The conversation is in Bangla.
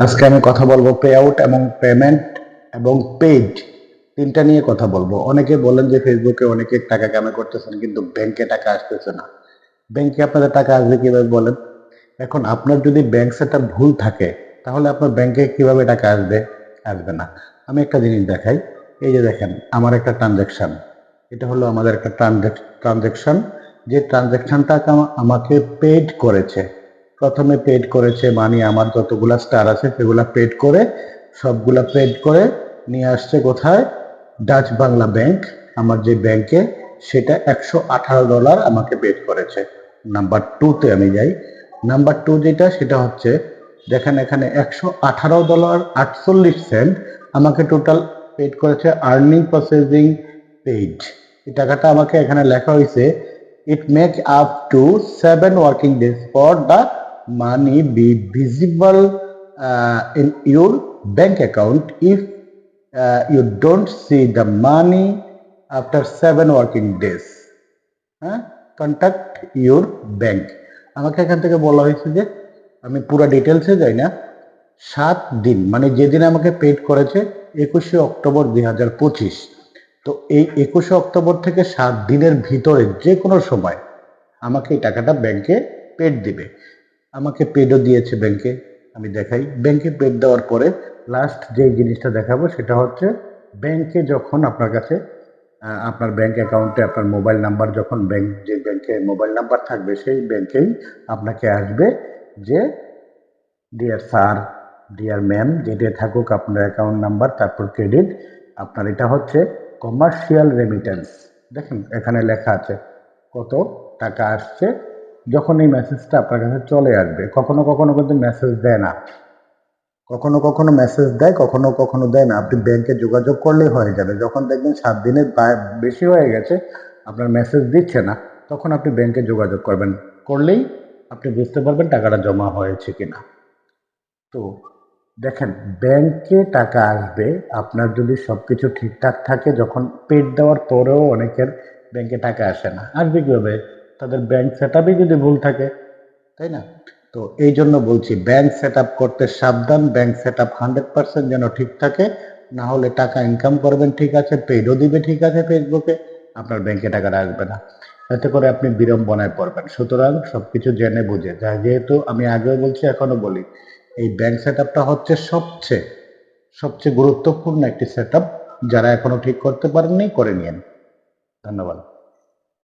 আজকে আমি কথা বলবো পে আউট এবং পেমেন্ট এবং পেইড তিনটা নিয়ে কথা বলবো। অনেকে বলেন যে ফেসবুকে অনেকে টাকা কামাই করতেছেন কিন্তু ব্যাংকে টাকা আসতেছে না। ব্যাংকে আপনাদের টাকা আসবে কিভাবে বলেন? এখন আপনার যদি ব্যাংক সেটআপ ভুল থাকে তাহলে আপনার ব্যাংকে কিভাবে টাকা আসবে? আসবে না। আমি একটা জিনিস দেখাই। এই যে দেখেন আমার একটা ট্রানজাকশন, এটা হলো আমাদের একটা ট্রানজাকশন, যে ট্রানজাকশনটা আমাকে পেড করেছে। প্রথমে পেড করেছে মানে আমার যতগুলা স্টার আছে সেগুলা পেড করে, সবগুলা পেড করে নিয়ে আসছে কোথায়? ডাচ বাংলা ব্যাংক, আমার যে ব্যাংকে, সেটা $118 আমাকে পেড করেছে। নাম্বার টুতে আমি যাই। নাম্বার টু যেটা সেটা হচ্ছে, দেখেন এখানে $118.48 আমাকে টোটাল পেড করেছে আর্নিং প্রসেসিং পেইড। এই টাকাটা আমাকে এখানে লেখা হয়েছে it make up to 7 working days for the money be visible in your bank account if you don't see the money after 7 working days. হ্যাঁ, কন্ট্যাক্ট ইউর ব্যাংক। আমাকে এখান থেকে বলা হয়েছে যে আমি পুরো ডিটেলসে যাই না, 7 দিন মানে যেদিন আমাকে পেড করেছে 21শে অক্টোবর 2025। তো এই 21শে অক্টোবর থেকে 7 দিনের ভিতরে যে কোনো সময় আমাকে এই টাকাটা ব্যাংকে পেড দিবে। আমাকে পেডও দিয়েছে ব্যাংকে। আমি দেখাই, ব্যাংকে পেড দেওয়ার পরে লাস্ট যে জিনিসটা দেখাবো সেটা হচ্ছে ব্যাংকে যখন আপনার কাছে আপনার ব্যাংক অ্যাকাউন্টে আপনার মোবাইল নাম্বার, যখন ব্যাংক যে ব্যাংকে মোবাইল নাম্বার থাকবে সেই ব্যাংকেই আপনাকে আসবে যে ডিয়ার স্যার, ডিয়ার ম্যাম, যেটা থাকুক আপনার অ্যাকাউন্ট নাম্বার তারপর ক্রেডিট, আপনার এটা হচ্ছে কমার্শিয়াল রেমিটেন্স। দেখেন এখানে লেখা আছে কত টাকা আসছে। যখন এই মেসেজটা আপনার কাছে চলে আসবে, কখনো কখনো কিন্তু মেসেজ দেয় না, কখনো কখনো মেসেজ দেয়, কখনো কখনো দেয় না। আপনি ব্যাংকে যোগাযোগ করলেই হয়ে যাবে। যখন দেখবেন 7 দিনের বেশি হয়ে গেছে আপনার মেসেজ দিচ্ছে না, তখন আপনি ব্যাংকে যোগাযোগ করবেন, করলেই আপনি বুঝতে পারবেন টাকাটা জমা হয়েছে কিনা। তো দেখেন, ব্যাংকে টাকা আসবে আপনার যদি সবকিছু ঠিকঠাক থাকে। যখন পেড দেওয়ার পরেও অনেকের ব্যাংকে টাকা আসে না, আসবে কিভাবে? তাদের ব্যাংক সেটআপই যদি ভুল থাকে, তাই না? তো এই জন্য বলছি ব্যাংক সেটআপ করতে সাবধান। ব্যাংক সেটআপ 100% যেন ঠিক থাকে, না হলে টাকা ইনকাম করবেন ঠিক আছে, পেডও দিবে ঠিক আছে ফেসবুকে, আপনার ব্যাংকে টাকাটা আসবে না। এতে করে আপনি বিড়ম্বনায় পড়বেন। সুতরাং সবকিছু জেনে বুঝে, যেহেতু আমি আগেও বলছি এখনো বলি, এই ব্যাংক সেটআপটা হচ্ছে সবচেয়ে সবচেয়ে গুরুত্বপূর্ণ একটি সেটআপ। যারা এখনো ঠিক করতে পারেননি করে নিয়েন। ধন্যবাদ।